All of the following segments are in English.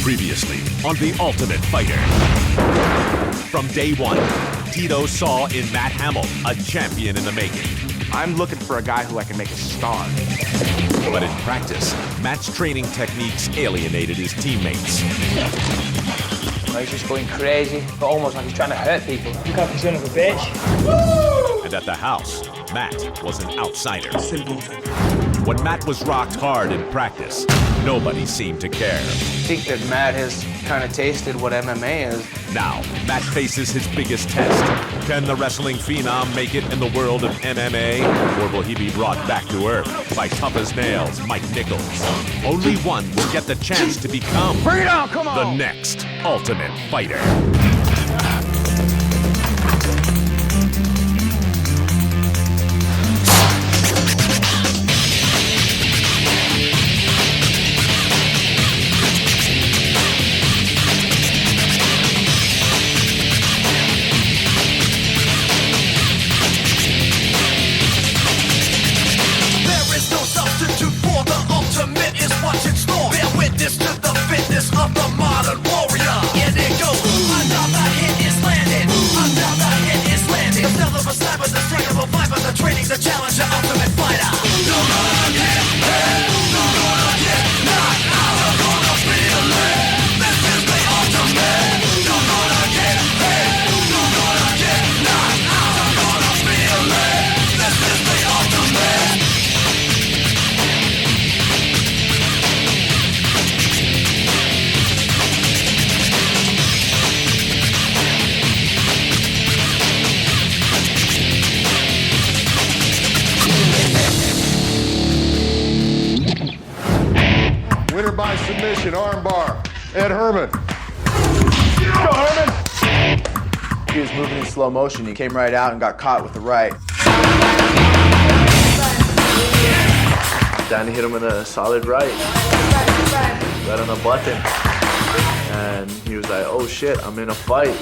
Previously on The Ultimate Fighter. From day one, Tito saw in Matt Hamill a champion in the making. I'm looking for a guy who I can make a star. But in practice, Matt's training techniques alienated his teammates. He's just going crazy, but almost like he's trying to hurt people. You can't be son of a bitch. Woo! And at the house, Matt was an outsider. When Matt was rocked hard in practice, nobody seemed to care. I think that Matt has kind of tasted what MMA is. Now, Matt faces his biggest test. Can the wrestling phenom make it in the world of MMA? Or will he be brought back to earth by tough as nails Mike Nichols? Only one will get the chance to become Bring it on, come on! The next Ultimate Fighter. The challenger, ultimate fighter. You're gonna get hit. You're gonna get knocked out. You're gonna feel it. This is the ultimate. You're gonna get hit. You're gonna get knocked out. You're gonna feel it. This is the ultimate. Winner by submission, armbar, Ed Herman. Go, Herman! He was moving in slow motion. He came right out and got caught with the right. Danny hit him in a solid right on the button. And he was like, oh shit, I'm in a fight.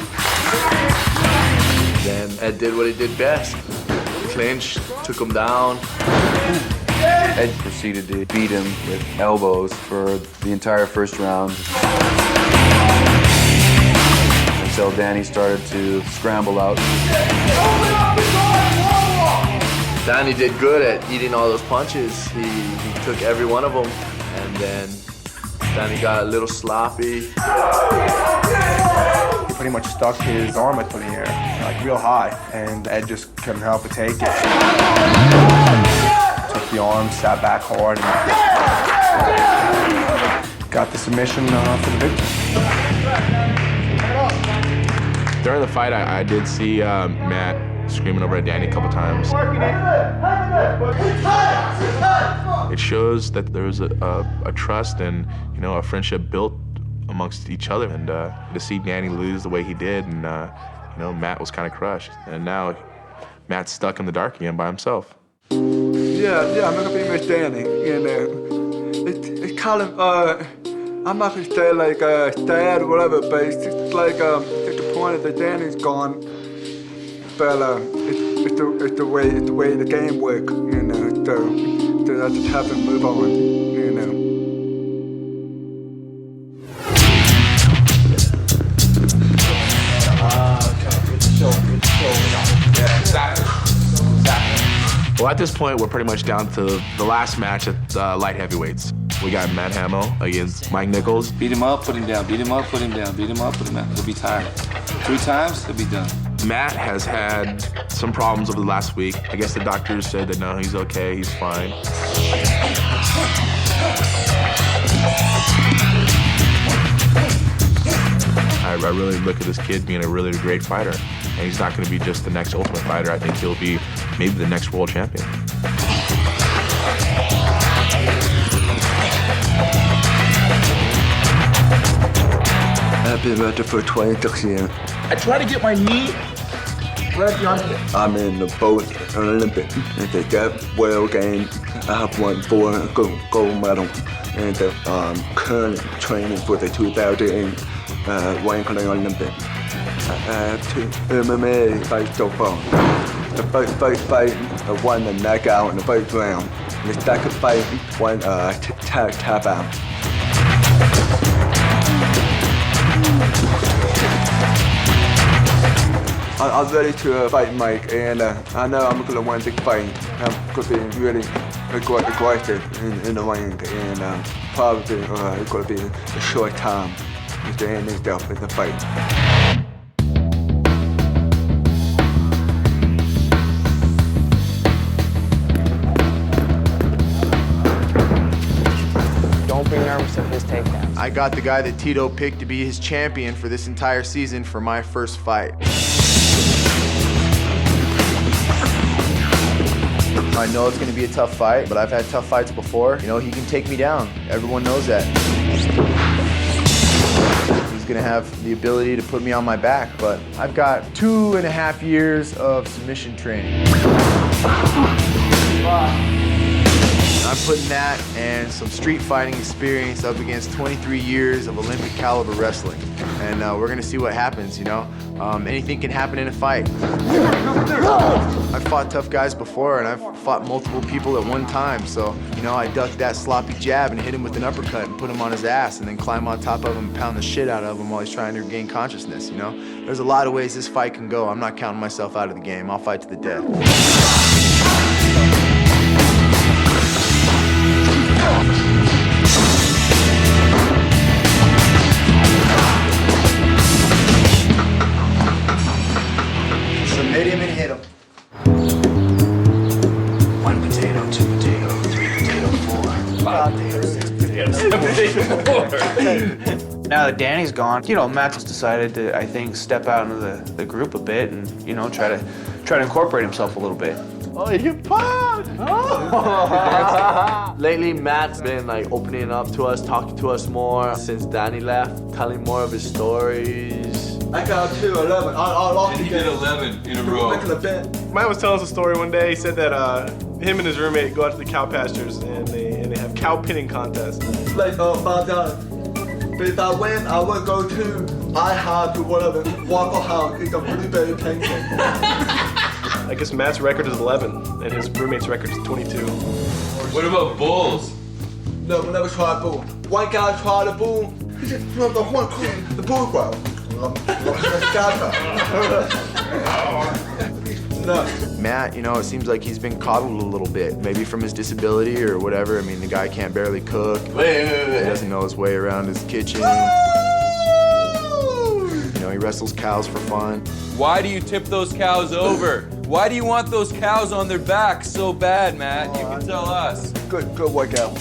Then Ed did what he did best. Clinched, took him down. Ed proceeded to beat him with elbows for the entire first round until Danny started to scramble out. Danny did good at eating all those punches. He took every one of them, and then Danny got a little sloppy. He pretty much stuck his arm up in the air, like real high, and Ed just couldn't help but take it. Took the arm, sat back hard, and got the submission for the victory. During the fight, I did see Matt screaming over at Danny a couple times. It shows that there's a trust and a friendship built amongst each other, and to see Danny lose the way he did, and Matt was kind of crushed, and now Matt's stuck in the dark again by himself. Yeah, I'm not gonna be with Danny, It's kind of, I'm not gonna say like sad or whatever, but it's just like at the point that Danny's gone. But it's the way the game works, So I just have to move on, Well, at this point, we're pretty much down to the last match at light heavyweights. We got Matt Hamill against Mike Nichols. Beat him up, put him down, beat him up, put him down, beat him up, put him down. He'll be tired. 3 times, he'll be done. Matt has had some problems over the last week. I guess the doctors said that no, he's okay, he's fine. I really look at this kid being a really great fighter. And he's not going to be just the next Ultimate Fighter. I think he'll be maybe the next world champion. I've been at it for 26 years. I try to get my knee right beyond it. I'm in the both Olympics. And they got World Games. I have won 4 gold medals. And I'm currently training for the 2000 Wankley Olympics. I have 2 MMA fights so far. The first fight, I won the knockout in the first round. The second fight, won tap out. I'm ready to fight Mike, and I know I'm gonna win the fight. I'm gonna be really aggressive in the ring, and probably it's gonna be a short time to end itself in the fight. Don't be nervous of his takedowns. I got the guy that Tito picked to be his champion for this entire season for my first fight. I know it's gonna be a tough fight, but I've had tough fights before. You know, he can take me down. Everyone knows that. He's gonna have the ability to put me on my back, but I've got 2.5 years of submission training. I'm putting that and some street fighting experience up against 23 years of Olympic caliber wrestling. And we're gonna see what happens, you know? Anything can happen in a fight. I've fought tough guys before, and I've fought multiple people at one time. So, you know, I ducked that sloppy jab and hit him with an uppercut and put him on his ass and then climb on top of him and pound the shit out of him while he's trying to regain consciousness, you know? There's a lot of ways this fight can go. I'm not counting myself out of the game. I'll fight to the death. Submit him and hit him. 1 potato, 2 potato, 3 potato, 4, 5 potato, 6 potato, 7 potato. Now that Danny's gone, you know, Matt's decided to, I think, step out into the group a bit and, you know, try to incorporate himself a little bit. Oh, you popped! Lately, Matt's been like opening up to us, talking to us more since Danny left, telling more of his stories. I got 2-11. I lost and he did 11 in a row. Matt was telling us a story one day. He said that him and his roommate go out to the cow pastures and they have cow pinning contests. Like $5. But if I win, I will go to IHOP or whatever, Waffle House, eat a blueberry pancake. I guess Matt's record is 11 and his roommate's record is 22. What about bulls? No, we never tried bull. One guy tried a bull. He just threw the one queen, the bull crowd. No. Matt, you know, it seems like he's been coddled a little bit, maybe from his disability or whatever. I mean, the guy can't barely cook. Wait. He doesn't know his way around his kitchen. You know, he wrestles cows for fun. Why do you tip those cows over? Why do you want those cows on their back so bad, Matt? You can tell us. Good workout.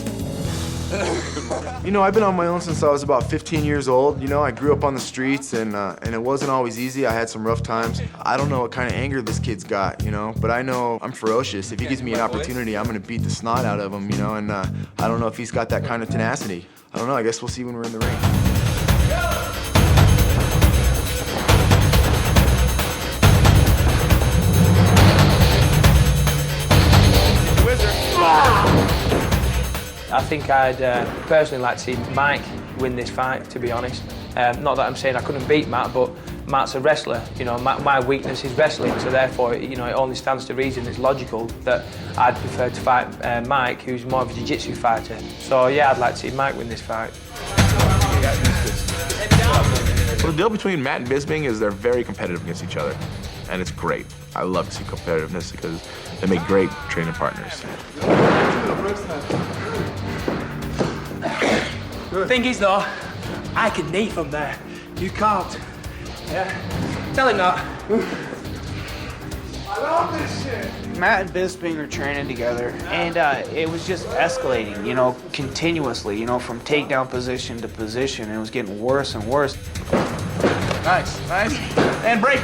You know, I've been on my own since I was about 15 years old. You know, I grew up on the streets, and it wasn't always easy. I had some rough times. I don't know what kind of anger this kid's got, you know, but I know I'm ferocious. If he gives me an opportunity, I'm gonna beat the snot out of him, you know, and I don't know if he's got that kind of tenacity. I don't know, I guess we'll see when we're in the ring. I think I'd personally like to see Mike win this fight, to be honest. Not that I'm saying I couldn't beat Matt, but Matt's a wrestler. You know, my weakness is wrestling, so therefore, you know, it only stands to reason, it's logical that I'd prefer to fight Mike, who's more of a jiu-jitsu fighter. So yeah, I'd like to see Mike win this fight. Well, the deal between Matt and Bisping is they're very competitive against each other, and it's great. I love to see competitiveness because they make great training partners. Thing is though, I can knee from there. You can't. Yeah? Tell him that. I love this shit. Matt and Bisping are training together, and it was just escalating, you know, continuously, you know, from takedown position to position, and it was getting worse and worse. Nice. And break.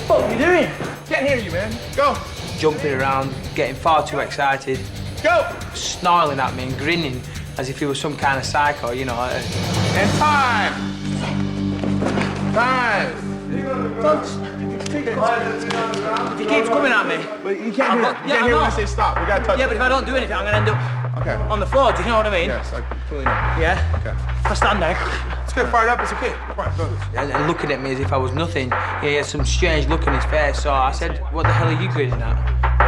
What are you doing? Can't hear you, man. Go. Jumping around, getting far too excited. Go. Snarling at me and grinning as if he was some kind of psycho, you know. And time. If he keeps coming at me. But you can't hear. You can't hear when I say stop. We gotta touch. Yeah, but if I don't do anything, I'm gonna end up on the floor. Do you know what I mean? Yes, I completely know. Yeah? Okay. If I stand there. Let's get fired up. It's okay. Right, go. And looking at me as if I was nothing. He had some strange look in his face. So I said, "What the hell are you grinning at?"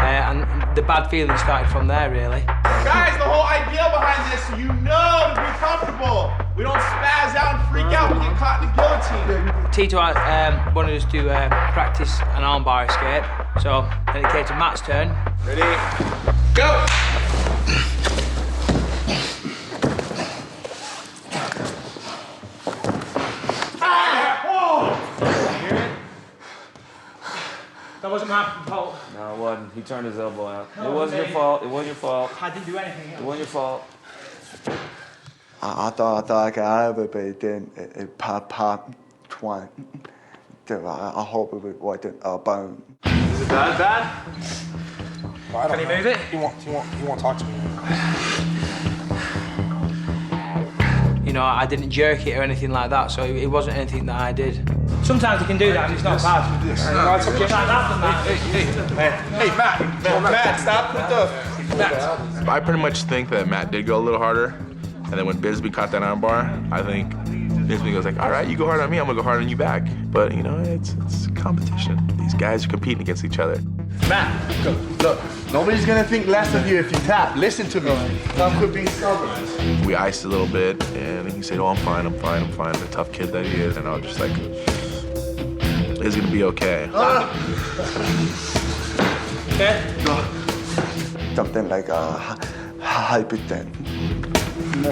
And the bad feeling started from there, really. Guys, the whole idea behind this, so you know to be comfortable. We don't spaz out and freak out. We get caught in the guillotine. Tito wanted us to practice an armbar escape, so then it came to Matt's turn. Ready, go! That wasn't my fault. No, it wasn't. He turned his elbow out. It wasn't your fault. It wasn't your fault. I didn't do anything. It wasn't your fault. I thought I could have it, but then it popped twice. I hope it wasn't a bone. Is it bad? Well, Can you move it? He won't talk to me. You know, I didn't jerk it or anything like that, so it wasn't anything that I did. Sometimes you can do that and it's not bad. No, it's okay. Hey, Matt, stop with the... Matt. I pretty much think that Matt did go a little harder, and then when Bisbee caught that armbar, I think Bisbee goes like, all right, you go hard on me, I'm gonna go hard on you back. But you know, it's competition. These guys are competing against each other. Matt, look, nobody's gonna think less of you if you tap. Listen to me. Stop quit being stubborn. We iced a little bit, and he said, oh, I'm fine. The tough kid that he is, and I was just like, it's gonna be okay. Okay? Something like a hypertension.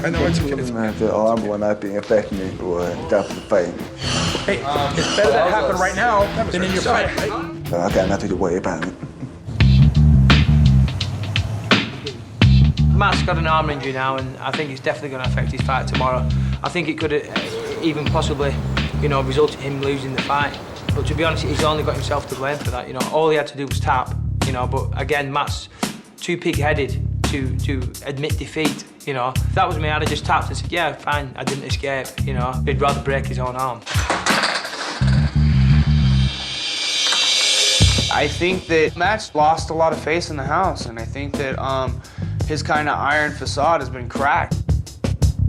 I know it's okay. The arm will not be affecting me or definitely fading. Hey, it's better that happened right now than in your fight. So I got nothing to worry about. Matt's got an arm injury now, and I think it's definitely going to affect his fight tomorrow. I think it could even possibly, you know, result in him losing the fight. But to be honest, he's only got himself to blame for that. You know, all he had to do was tap. You know, but again, Matt's too pig-headed to admit defeat. You know, if that was me, I'd have just tapped and said, yeah, fine, I didn't escape. You know, he'd rather break his own arm. I think that Matt's lost a lot of face in the house, and I think that his kind of iron facade has been cracked.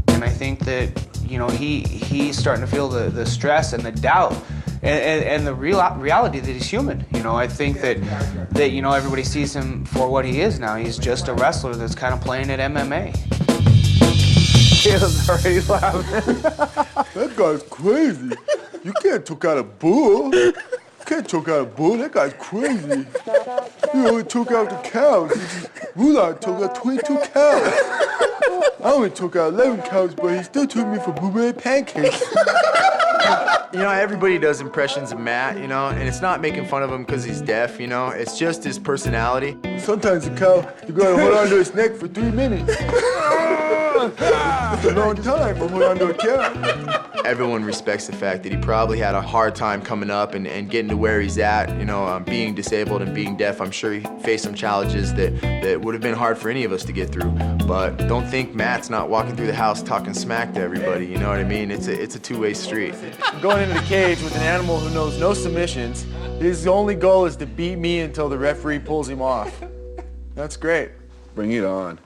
And I think that, you know, he's starting to feel the stress and the doubt and the reality that he's human. You know, I think that you know, everybody sees him for what he is now. He's just a wrestler that's kind of playing at MMA. He was already laughing. That guy's crazy. You can't took out a bull. You can't choke out a bull. That guy's crazy. You only took out the cows. Rulon took out 22 cows. I only took out 11 cows, but he still took me for blueberry pancakes. You know, everybody does impressions of Matt, you know, and it's not making fun of him because he's deaf, you know. It's just his personality. Sometimes a cow, you gotta hold onto its neck for 3 minutes. It's a long time for holding onto a cow. Everyone respects the fact that he probably had a hard time coming up and getting to where he's at, you know, being disabled and being deaf. I'm sure he faced some challenges that would have been hard for any of us to get through. But don't think Matt's not walking through the house talking smack to everybody, you know what I mean? It's a two-way street. Going into the cage with an animal who knows no submissions, his only goal is to beat me until the referee pulls him off. That's great. Bring it on.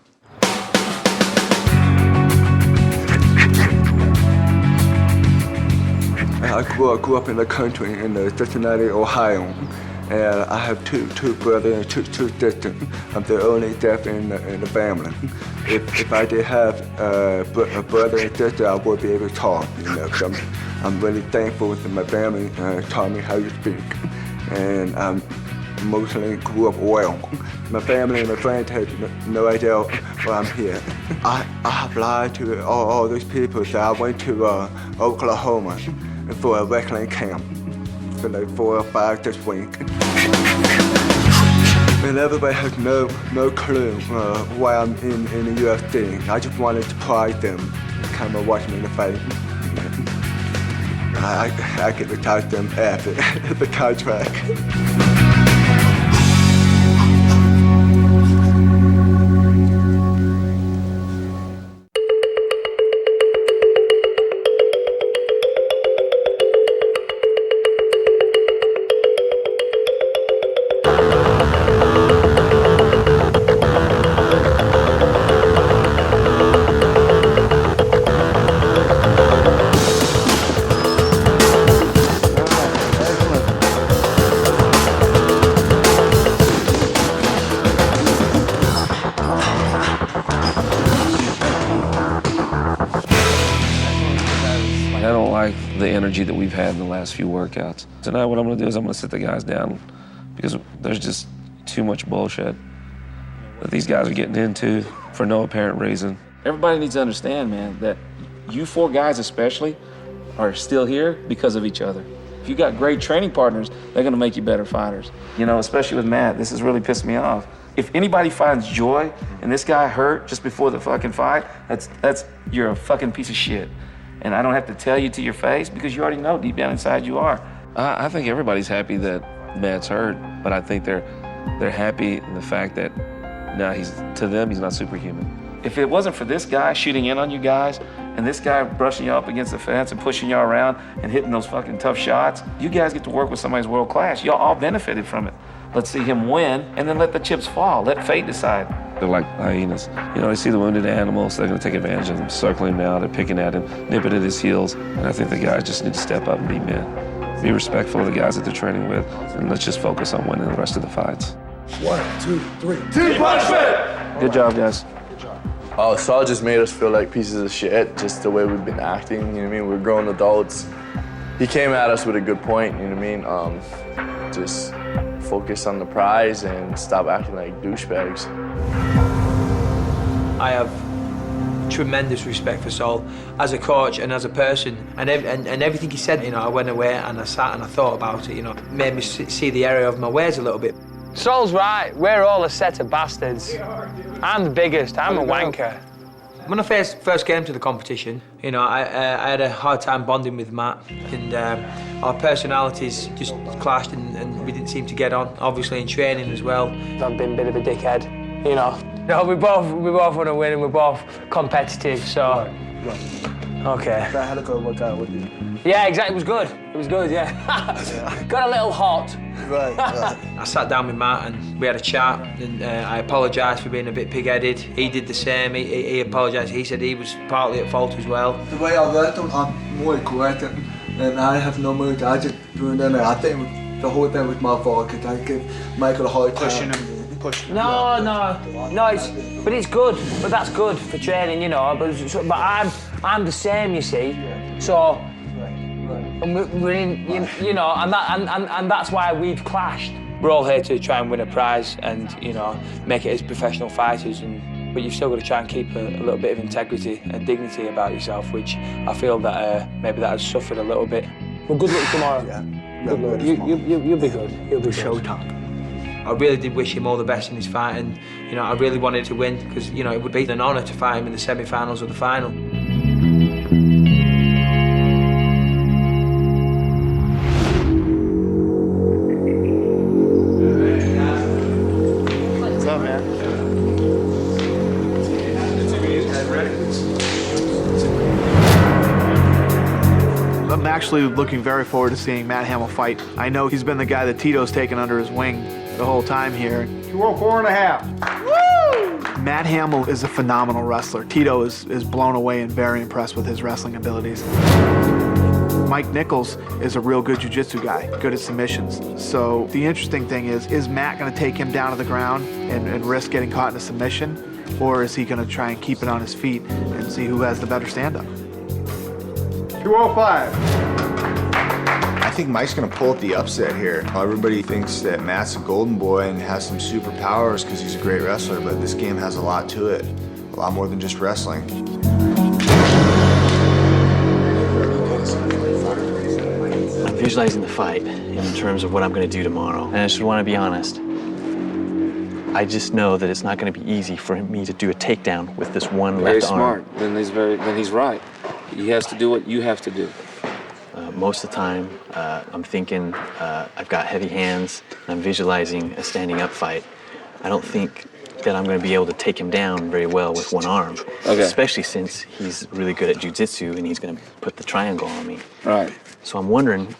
I grew up in the country in Cincinnati, Ohio, and I have two brothers and two sisters. I'm the only deaf in the family. If I did have a brother and sister, I would be able to talk. You know, so I'm really thankful that my family taught me how to speak, and I mostly grew up well. My family and my friends had no idea why I'm here. I have lied to all those people that I went to Oklahoma for a wrestling camp for like 4 or 5 this week. And everybody has no clue why I'm in the UFC. I just wanted to pride them, kind of watch me in the fight. I get to talk to them after the contract. like the energy that we've had in the last few workouts. Tonight, what I'm gonna do is I'm gonna sit the guys down because there's just too much bullshit that these guys are getting into for no apparent reason. Everybody needs to understand, man, that you 4 guys especially are still here because of each other. If you got great training partners, they're gonna make you better fighters. You know, especially with Matt, this has really pissed me off. If anybody finds joy in this guy hurt just before the fucking fight, you're a fucking piece of shit. And I don't have to tell you to your face because you already know deep down inside you are. I think everybody's happy that Matt's hurt, but I think they're happy in the fact that now to them, he's not superhuman. If it wasn't for this guy shooting in on you guys and this guy brushing you up against the fence and pushing you around and hitting those fucking tough shots, you guys get to work with somebody who's world class. Y'all all benefited from it. Let's see him win and then let the chips fall. Let fate decide. They're like hyenas. You know, they see the wounded animal, so they're gonna take advantage of him, circling him now, they're picking at him, nipping at his heels. And I think the guys just need to step up and be men. Be respectful of the guys that they're training with, and let's just focus on winning the rest of the fights. 1, 2, 3. Team punishment! Good job, guys. Oh, Saul just made us feel like pieces of shit, just the way we've been acting, you know what I mean? We're grown adults. He came at us with a good point, you know what I mean? Just focus on the prize and stop acting like douchebags. I have tremendous respect for Saul as a coach and as a person, and everything he said, you know, I went away and I sat and I thought about it, you know, made me see the area of my ways a little bit. Saul's right. We're all a set of bastards. I'm the biggest. I'm a wanker. When I first came to the competition, you know, I had a hard time bonding with Matt, and our personalities just clashed, and we didn't seem to get on. Obviously in training as well. I've been a bit of a dickhead, you know. No, we both want to win, and we're both competitive. So. Right. Okay. I had a good workout with you. Yeah, exactly. It was good. It was good. Yeah. Got a little hot. Right. I sat down with Matt and we had a chat, and I apologised for being a bit pig-headed. He did the same. He apologised. He said he was partly at fault as well. The way I worked on, I'm more aggressive, and I have no mood. I just doing it. I think the whole thing was my fault because I gave Michael a hard time. Pushing him. No, it's good. But that's good for training, you know. But I'm the same, you see. So, and we're in, you know, and that's why we've clashed. We're all here to try and win a prize, and you know, make it as professional fighters. But you've still got to try and keep a little bit of integrity and dignity about yourself, which I feel that maybe that has suffered a little bit. Well, good luck tomorrow. Yeah. Good luck. You'll be good. You'll be showtime. I really did wish him all the best in his fight, and you know, I really wanted to win because you know it would be an honour to fight him in the semi-finals or the final. What's up, man? I'm actually looking very forward to seeing Matt Hamill fight. I know he's been the guy that Tito's taken under his wing the whole time here. 204.5. Woo! Matt Hamill is a phenomenal wrestler. Tito is blown away and very impressed with his wrestling abilities. Mike Nichols is a real good jiu-jitsu guy, good at submissions. So the interesting thing is Matt going to take him down to the ground and risk getting caught in a submission? Or is he going to try and keep it on his feet and see who has the better stand-up? 205. I think Mike's gonna pull up the upset here. Everybody thinks that Matt's a golden boy and has some superpowers because he's a great wrestler, but this game has a lot to it. A lot more than just wrestling. I'm visualizing the fight in terms of what I'm gonna do tomorrow. And I just wanna be honest. I just know that it's not gonna be easy for me to do a takedown with this one Very left arm. smart. Then he's right. He has to do what you have to do. Most of the time, I'm thinking I've got heavy hands, and I'm visualizing a standing up fight. I don't think that I'm going to be able to take him down very well with one arm, especially since he's really good at jiu-jitsu and he's going to put the triangle on me. Right. So I'm wondering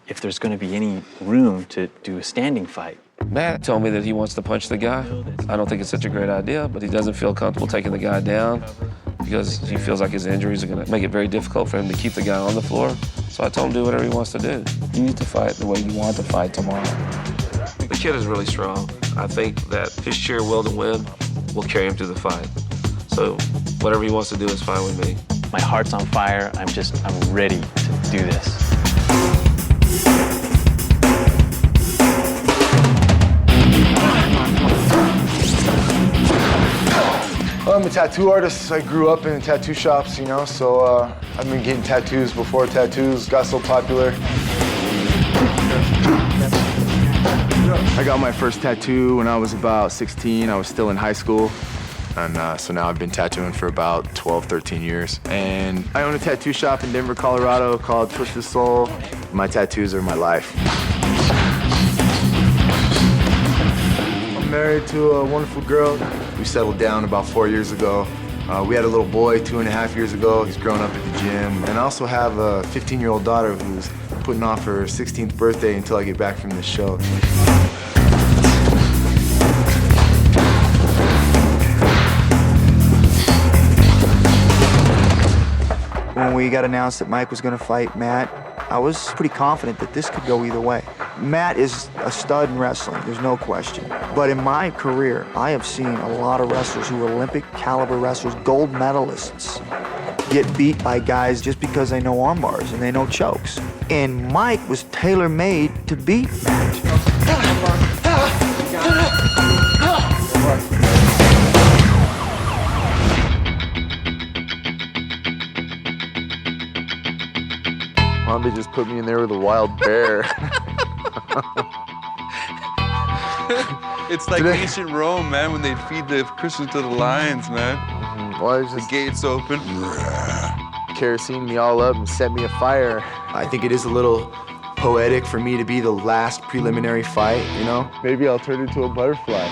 if there's going to be any room to do a standing fight. Matt told me that he wants to punch the guy. I don't think it's such a great idea, but he doesn't feel comfortable taking the guy down because he feels like his injuries are going to make it very difficult for him to keep the guy on the floor. So I told him to do whatever he wants to do. You need to fight the way you want to fight tomorrow. The kid is really strong. I think that his sheer will to win will carry him through the fight. So whatever he wants to do is fine with me. My heart's on fire. I'm ready to do this. Well, I'm a tattoo artist. I grew up in tattoo shops, you know, so I've been getting tattoos before tattoos got so popular. I got my first tattoo when I was about 16. I was still in high school. And so now I've been tattooing for about 12, 13 years. And I own a tattoo shop in Denver, Colorado called Twisted Soul. My tattoos are my life. I'm married to a wonderful girl. We settled down about 4 years ago. We had a little boy 2.5 years ago. He's grown up at the gym. And I also have a 15-year-old daughter who's putting off her 16th birthday until I get back from this show. When we got announced that Mike was going to fight Matt, I was pretty confident that this could go either way. Matt is a stud in wrestling, there's no question. But in my career, I have seen a lot of wrestlers who are Olympic caliber wrestlers, gold medalists, get beat by guys just because they know arm bars and they know chokes. And Mike was tailor-made to beat Matt. Mom, they just put me in there with a wild bear. It's like ancient Rome, man, when they'd feed the Christians to the lions, man. Why is the gates open? Kerosene me all up and set me afire. I think it is a little poetic for me to be the last preliminary fight, you know? Maybe I'll turn into a butterfly.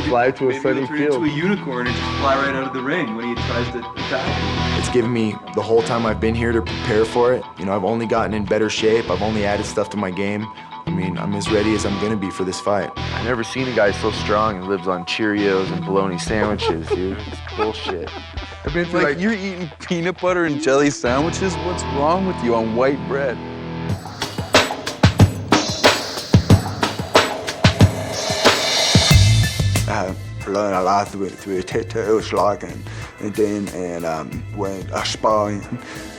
Fly to a sunny turn field. into a unicorn and just fly right out of the ring when he tries to attack. It's given me the whole time I've been here to prepare for it. You know, I've only gotten in better shape. I've only added stuff to my game. I mean, I'm as ready as I'm gonna be for this fight. I've never seen a guy so strong and lives on Cheerios and bologna sandwiches, dude. It's bullshit. I mean, like you're eating peanut butter and jelly sandwiches? What's wrong with you on white bread? I learned a lot through tattoos, like, and then when I sparring,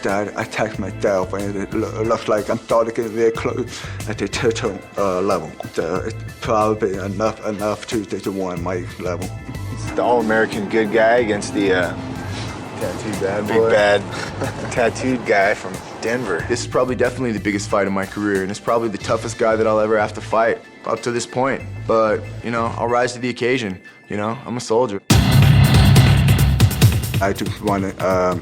that I attack myself, and it looks like I'm starting to get very close at the tattoo level. It's probably enough to win my level. It's the all-American good guy against the tattooed bad big boy. bad tattooed guy from Denver. This is probably definitely the biggest fight of my career, and it's probably the toughest guy that I'll ever have to fight up to this point. But, you know, I'll rise to the occasion. You know, I'm a soldier. I just want to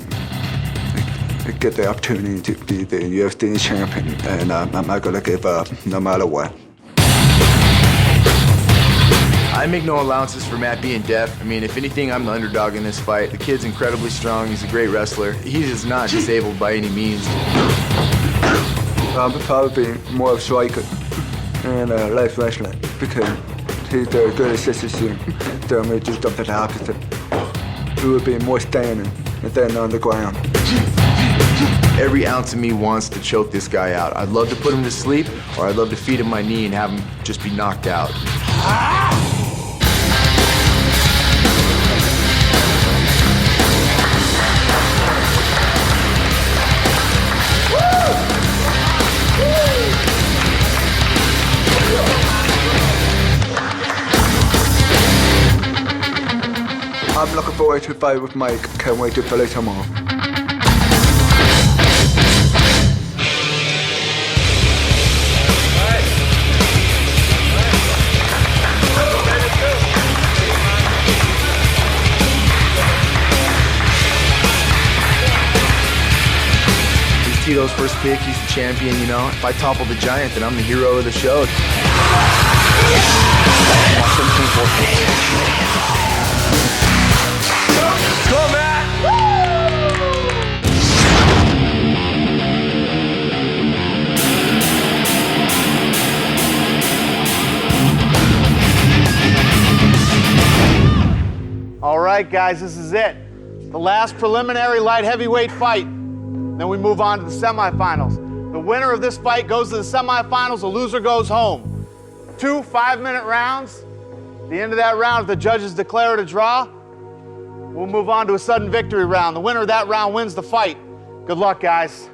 get the opportunity to be the UFC champion, and I'm not going to give up no matter what. I make no allowances for Matt being deaf. I mean, if anything, I'm the underdog in this fight. The kid's incredibly strong. He's a great wrestler. He is not disabled by any means. I'm probably more of a striker and less wrestling because he's a good assistant. So I'm just up to the opposite. He would be more standing than on the ground. Every ounce of me wants to choke this guy out. I'd love to put him to sleep, or I'd love to feed him my knee and have him just be knocked out. I'm looking forward to fight with Mike. Can't wait to play tomorrow. He's Tito's first pick. He's the champion, you know. If I topple the giant, then I'm the hero of the show. Go, Matt! All right, guys, this is it. The last preliminary light heavyweight fight. Then we move on to the semifinals. The winner of this fight goes to the semifinals, the loser goes home. 2 5-minute rounds. At the end of that round, if the judges declare it a draw, We'll move on to a sudden victory round. The winner of that round wins the fight. Good luck, guys.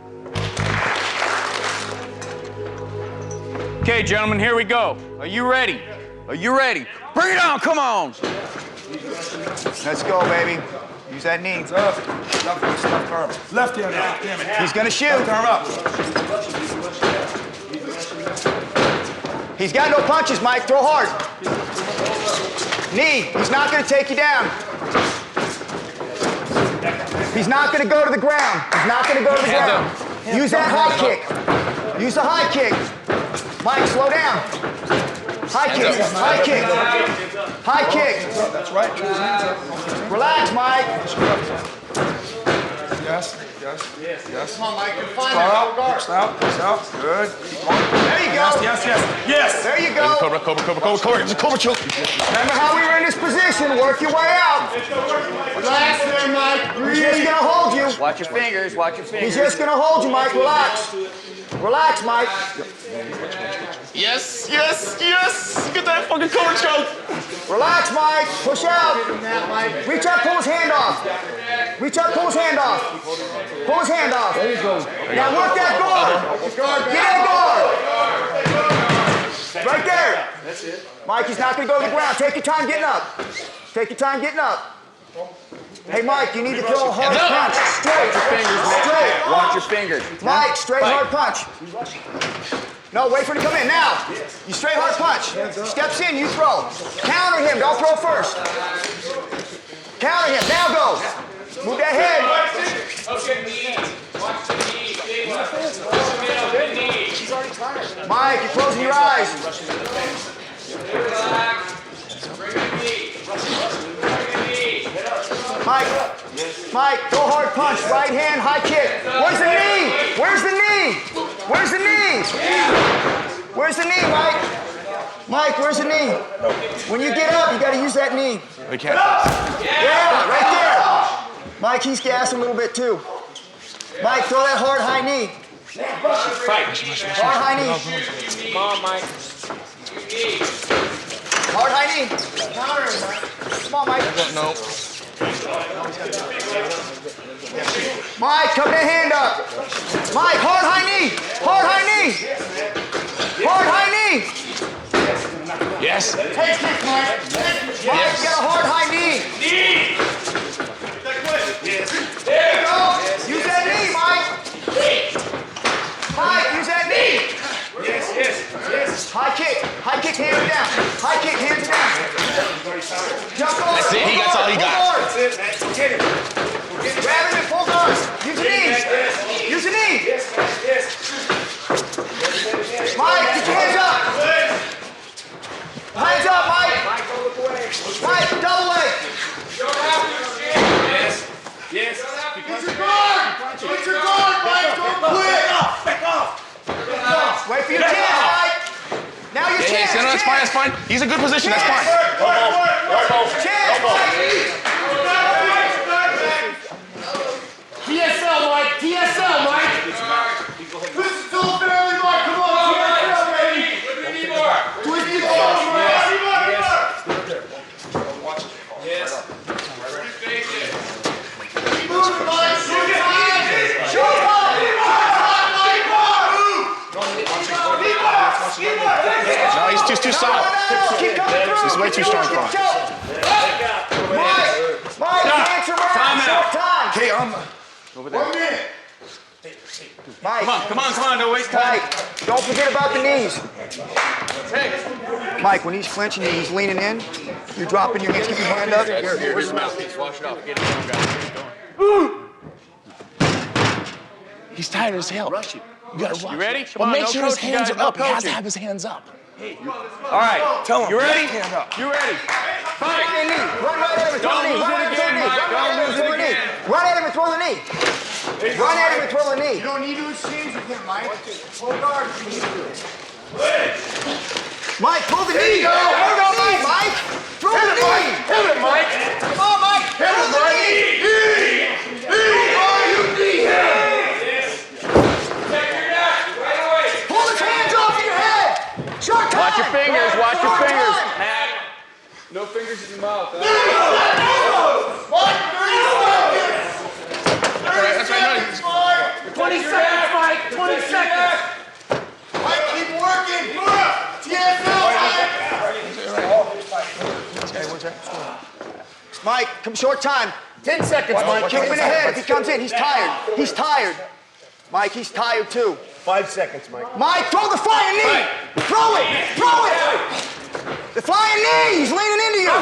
Okay, gentlemen, here we go. Are you ready? Are you ready? Bring it on, come on! Let's go, baby. Use that knee. Left hand up. He's gonna shoot. Left arm up. He's got no punches, Mike. Throw hard. Knee. He's not gonna take you down. He's not gonna go to the ground. He's not gonna go to the ground. Use that high kick. Use the high kick. Mike, slow down. High kick. High kick. High kick. That's right. Relax, Mike. Yes, yes. Come on, Mike. You're fine. Push out. Good. Keep going. There you go. Yes. There you go. Cobra choke. Remember how we were in this position. Work your way out. Relax there, Mike. He's just gonna hold you. Watch your fingers, watch your fingers. He's just gonna hold you, Mike. Relax. Relax, Mike. Yes. Get that fucking Cobra choke. Relax, Mike. Push out. Reach up, pull his hand off. Reach up, pull his hand off. Pull his hand off. There you go. Now work that guard. Get that guard. Right there. That's it. Mike, he's not going to go to the ground. Take your time getting up. Take your time getting up. Hey, Mike, you need to throw a hard punch. Straight. Straight. Watch your fingers. Mike, straight hard punch. No, wait for him to come in. Now, you straight hard punch. Steps in, you throw. Counter him, don't throw first. Counter him, now go. Move that head. Mike, you're closing your eyes. Mike, throw hard punch. Right hand, high kick. Where's the knee? Where's the knee? Where's the knee? Where's the knee, Mike? Mike, where's the knee? When you get up, you got to use that knee. Yeah, right there. Mike, he's gassing a little bit too. Mike, throw that hard high knee. Hard high knee. Come on, Mike. Hard high knee. Counter him, Mike. Come on, Mike. No. Mike, come that hand up. Mike, hard high knee. Hard high knee. Hard high knee. Yes. Take kick, Mike. Mike, get a hard high knee. There you go. Use that knee, Mike. Mike, use that knee. Yes. High kick, hands down. High kick, hands down. Jump over. That's it, he got all he got. Get it. Grab him and pull guard. Use the knee. Use the knee. Mike, get your hands up. Hands up, Mike. Mike, double leg. Yes. Get your guard. Get your guard, Mike. Don't quit. Back off. Wait for your chance, Mike. Now your chance. No, that's fine. He's in a good position. That's fine. Chance, Mike. TSL, Mike. TSL, Mike. This is still fairly, Mike. Come on. TSL, baby. Twist your balls, Mike. Yes. Keep moving, Mike. Shoot high. Shoot high. No, he's too soft. Keep coming through. He's way too strong for him. Mike, answer around. Short time. Okay, Over there. 1 minute. Mike. Come on, don't waste time. Mike, don't forget about the knees. Mike, when he's clenching you, he's leaning in. You're dropping your hands. Keep your hand up. Here's the mouthpiece. Wash it off. Get it going, guys. He's tired as hell. Rush it. You gotta rush. You ready? But make sure his hands are up. He has to have his hands up. All right. Tell him. You ready? Hand up. You ready? Fight. Run right at him and throw the knee. Run at him and throw the knee. Run at him and throw the knee. Run at him and throw the knee. You don't need to exchange with him, Mike. Pull guard if you need to. Mike, pull the knee. There you go, Mike. Throw the knee. Hit it, Mike. Come on, Mike. Hit it, Mike. You need him. Pull his hands off your head. Short time. Watch your fingers. Watch your Short fingers. time. No fingers in your mouth. Mike, 20 seconds, Mike. 20 seconds. Mike, keep working. TSL, Mike, come short time. 10 seconds, Mike. Kick him in the head if he comes in. He's tired. He's tired. Mike, he's tired too. 5 seconds, Mike. Mike, throw the flying knee. Throw it. Throw it. The flying knee. He's leaning into you.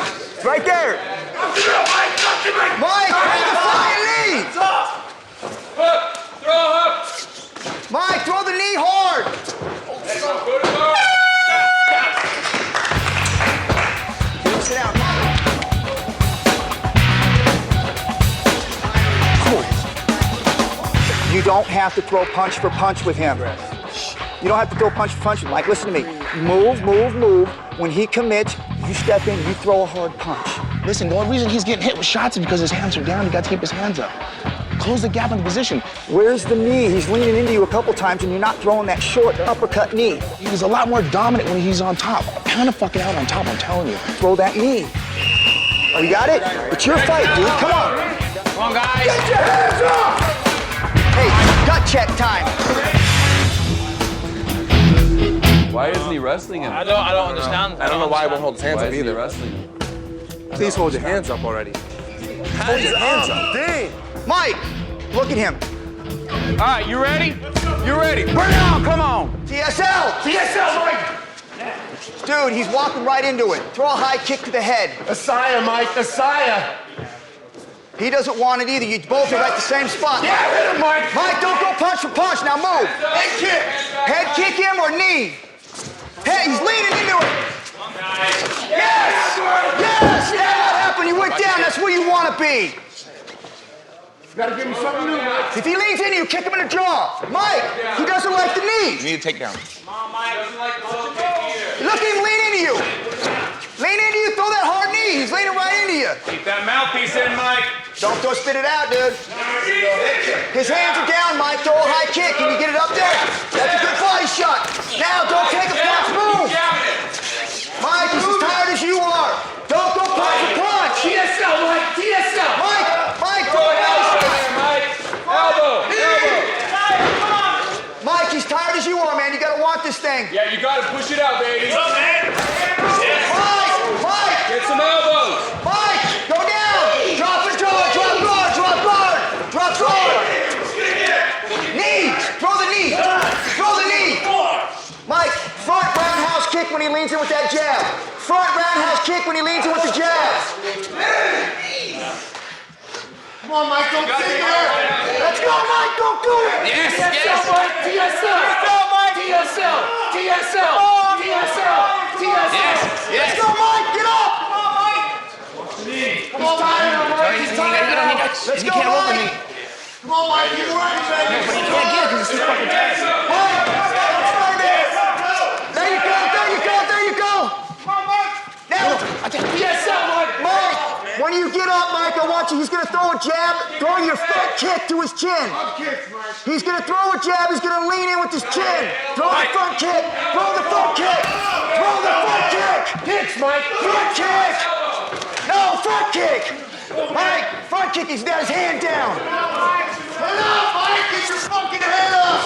Right there. Mike, throw the flying knee. Throw up. Mike, throw the knee hard. Sit down. You don't have to throw punch for punch with him. You don't have to throw punch for punch with him. Mike, listen to me. Move, move, move. When he commits, you step in, you throw a hard punch. Listen, the only reason he's getting hit with shots is because his hands are down. You got to keep his hands up. Close the gap in the position. Where's the knee? He's leaning into you a couple times and you're not throwing that short uppercut knee. He was a lot more dominant when he's on top. Pound the fucking out on top, I'm telling you. Throw that knee. Oh, you got it? It's your fight, dude. Come on. Come on, guys. Get your hands up! Hey, gut check time. Why isn't he wrestling him? I don't understand. I don't know why he won't hold his hands Why up isn't he either. wrestling him? Please hold your hands up already. Hold your hands up. Dang. Mike, look at him. All right, you ready? You ready? Bring it on, come on. TSL! TSL, Mike. Dude, he's walking right into it. Throw a high kick to the head. Asaya, Mike. Asaya. He doesn't want it either. You both are at the same spot. Yeah, hit him, Mike. Mike, don't go punch for punch. Now move. Head kick. Head kick him or knee. Head, he's leaning into it. Yes! Yes! Yeah, that happened. You went down. That's where you want to be. You gotta give him something new, Mike. If he leans into you, kick him in the jaw. Mike, he doesn't like the knee. You need a takedown. Look at him lean into you. Lean into you, throw that hard knee. He's leaning right into you. Keep that mouthpiece in, Mike. Don't throw spit it out, dude. His hands are down, Mike. Throw a high kick. Can you get it up there? That's a good body shot. Now, don't take a punch. Move. Mike, he's as tired as you are. Don't go punch for punch. TSL, Mike. TSL. Mike, throw a body shot. Mike. Elbow. Mike, he's tired as you are, man. You gotta want this thing. Yeah, you gotta push it out, baby. Mike. Get some elbows. Mike, go down. Drop and throw it. Drop guard. Drop guard. Drop guard. Knee. Throw the knee. Throw the knee. Mike, front roundhouse kick when he leans in with that jab. Front roundhouse kick when he leans in with the jab. Come on, Mike, don't sit there. Let's go, Mike. Don't do it. Yes, TSL, Mike. TSL. TSL. TSL. TSL. TSL. Let's go, Mike. Get up. Come on, Mike. He's tired. Let's go, Mike. Come on, Mike, keep working, baby. But you can't get it because it's too fucking tight. There you go. There you go. There you go. Now, TSL, Mike. Mike, when you get up, Mike, I want you. He's gonna throw a jab, throw your front kick to his chin. He's gonna throw a jab. He's gonna lean in with his chin. Throw the front kick. Throw the front kick. Throw the front kick. Kicks, Mike. Front kick. No, front kick. Mike, front kick. He's got his hand down. Head up, Mike. Get your fucking head up.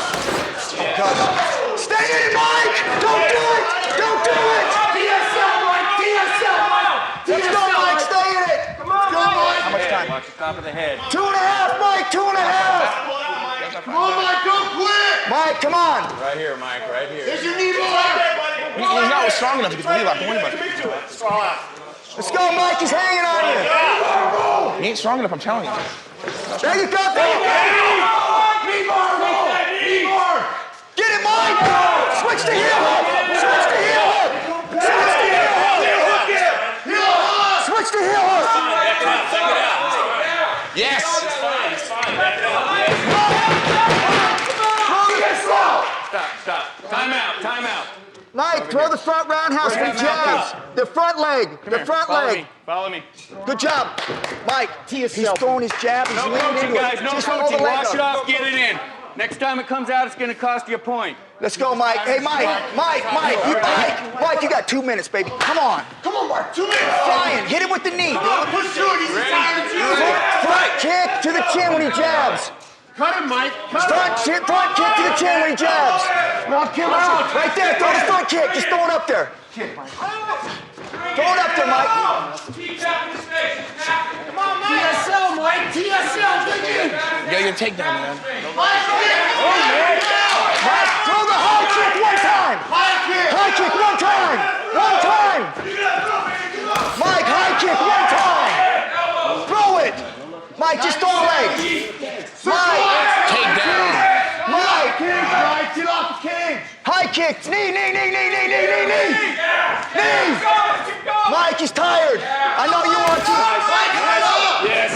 Stay in it, Mike. Don't do it. Don't do it. TSL, Mike. TSL, Mike. Let's go, Mike. Stay in it. Come on, Mike. How much time? Watch the top of the head. 2.5, Mike. 2.5. Come on, Mike, don't quit. Mike, come on. Right here, Mike. Right here. Here's your knee, boy. He's not strong enough to get the lead off. Don't worry about it. Let's go, Mike. He's hanging on you. He ain't strong enough, I'm telling you. There you go. There you go. Knee bar, roll. Knee bar. Get it, Mike. Switch to heel hook. Switch to heel hook. Switch to heel hook. Switch to heel hook. Yes. Stop. Time out. Mike, throw the front roundhouse with jabs. The front leg. The front leg. Follow me. Good job. Mike, he's throwing his jab. He's No leaning coaching, into guys. it. No Just hold coaching. the leg Wash it up. off. Get it in. Next time it comes out, it's going to cost you a point. Let's go, Mike. Hey, Mike, you got 2 minutes, baby. Come on. Come on, Mike. 2 minutes. Flying. Hit it with the knee. Come on, push through it. He's tired of you. Front kick to the chin when he jabs. Cut him, Mike. Front kick to the chin when he jabs. Knock him out. Right there, throw the front kick. Just throw it up there. Throw it up there, Mike. Come on, Mike. TSL, Mike. TSL, baby. Get your takedown, man. Mike, throw the high kick one time. High kick one time. One time. Mike, high kick one time. Throw it. Mike, just throw a leg. Mike. Takedown. Mike. Mike, get off the cage. High kick. Knee. Mike, he's tired. I know you want to. Mike, head up. Yes.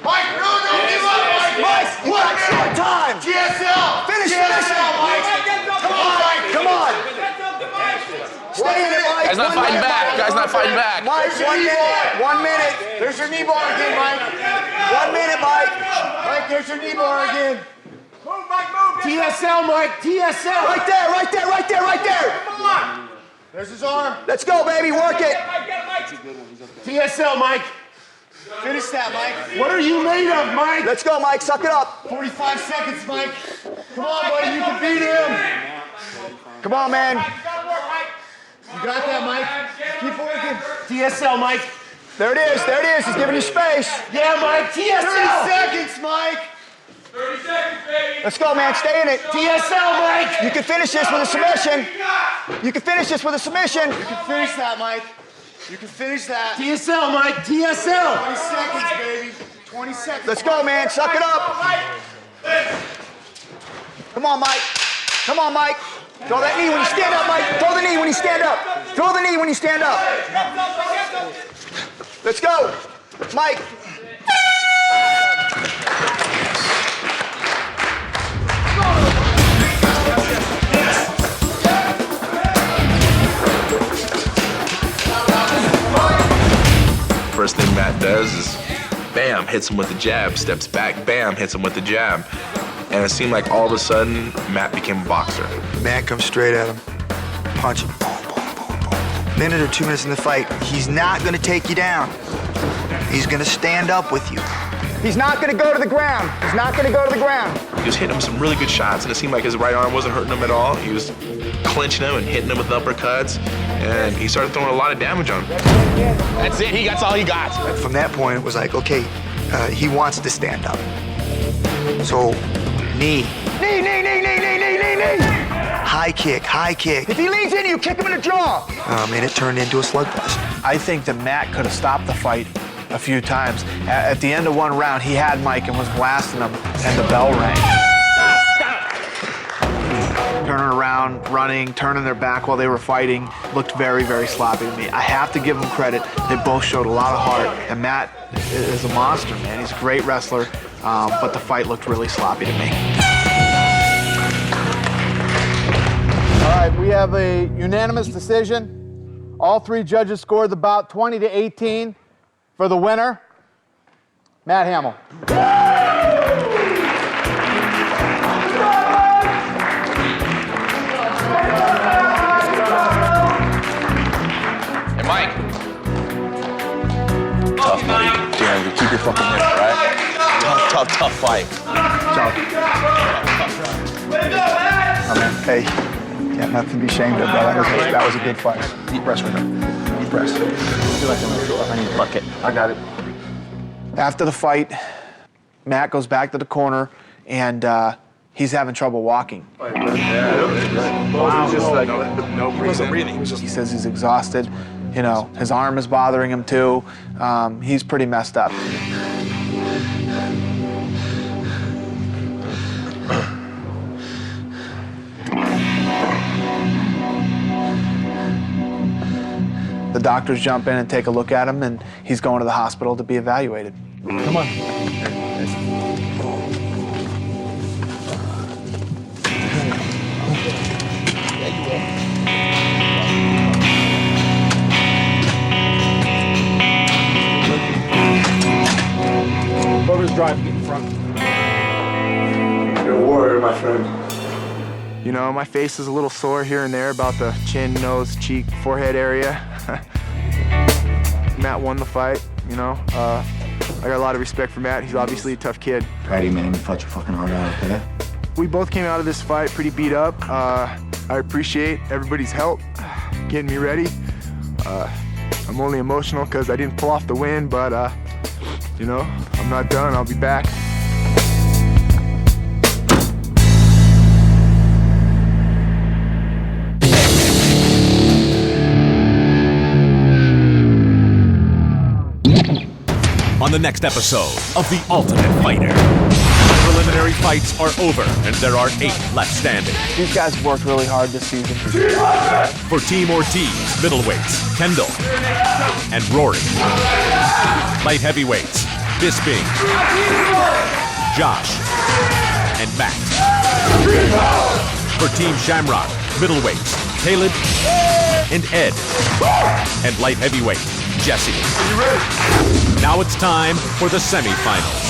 Mike, no, give up, Mike. Mike, you got short time. TSL. Finish TSL, it. Mike. Come on, Mike. Come on. Stay in it, Mike. Guy's not fighting back. Guy's not fighting back. Mike, 1 minute. 1 minute. There's your knee bar again, Mike. 1 minute, Mike. Mike, there's your knee bar again. Move, Mike, move. TSL, Mike. TSL. Right there. Come on. There's his arm. Let's go, baby. Work it. TSL, Mike. Finish that, Mike. What are you made of, Mike? Let's go, Mike. Suck it up. 45 seconds, Mike. Come on, buddy. You can beat him. Come on, man. You got that, Mike. Keep working. TSL, Mike. There it is. He's giving you space. Yeah, Mike. TSL. 30 seconds, Mike. 30 seconds, baby. Let's go, man. Stay in it. TSL, Mike. You can finish this with a submission. You can finish this with a submission. You can finish that, Mike. You can finish that. TSL, Mike. TSL. 20 seconds, baby. 20 seconds. Let's go, man. Suck it up. Come on, Mike. Come on, Mike. Throw that knee when you stand up, Mike. Throw the knee when you stand up. Throw the knee when you stand up. Let's go. Mike. First thing Matt does is, bam, hits him with the jab, steps back, bam, hits him with the jab. And it seemed like all of a sudden, Matt became a boxer. Man comes straight at him. Punch him. Boom, boom, boom, boom. Minute or 2 minutes in the fight, he's not going to take you down. He's going to stand up with you. He's not going to go to the ground. He's not going to go to the ground. He was hitting him some really good shots, and it seemed like his right arm wasn't hurting him at all. He was clinching him and hitting him with uppercuts, and he started throwing a lot of damage on him. That's it. That's all he got. From that point, it was like, okay, he wants to stand up. So, knee. Knee. High kick. If he leans in, you kick him in the jaw. And it turned into a slugfest. I think that Matt could have stopped the fight a few times. At the end of one round, he had Mike and was blasting him, and the bell rang. Turning around, running, turning their back while they were fighting, looked very, very sloppy to me. I have to give them credit. They both showed a lot of heart, and Matt is a monster, man. He's a great wrestler, but the fight looked really sloppy to me. All right, we have a unanimous decision. All three judges scored the bout 20-18 for the winner, Matt Hamill. Hey, Mike. Tough, buddy. Damn, you keep your fucking head, all right? Tough fight. Hey, yeah, nothing to be ashamed of, bro. That was a good fight. Deep breath right now. Deep breath. I feel like I'm gonna throw up. I need a bucket. I got it. After the fight, Matt goes back to the corner, and he's having trouble walking. He's just like, no breathing. He says he's exhausted. You know, his arm is bothering him too. He's pretty messed up. The doctors jump in and take a look at him, and he's going to the hospital to be evaluated. Come on. Whoever's driving, get in front. You're a warrior, my friend. You know, my face is a little sore here and there about the chin, nose, cheek, forehead area. Matt won the fight, you know. I got a lot of respect for Matt. He's obviously a tough kid. Proud of you, man. You fought your fucking heart out, okay? We both came out of this fight pretty beat up. I appreciate everybody's help getting me ready. I'm only emotional because I didn't pull off the win, but you know, I'm not done. I'll be back. On the next episode of The Ultimate Fighter. Preliminary fights are over, and there are 8 left standing. These guys have worked really hard this season. For Team Ortiz, middleweights, Kendall and Rory. Light heavyweights, Bisping, Josh and Matt. For Team Shamrock, middleweights, Caleb and Ed. And light heavyweight, Jesse. Now it's time for the semifinals.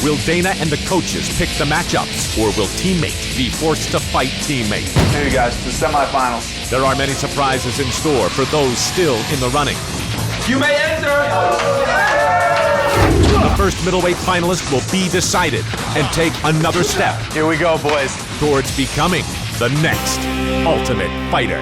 Will Dana and the coaches pick the matchups, or will teammate be forced to fight teammate? Hey guys, the semifinals. There are many surprises in store for those still in the running. You may enter! The first middleweight finalist will be decided and take another step. Here we go, boys. Towards becoming the next Ultimate Fighter.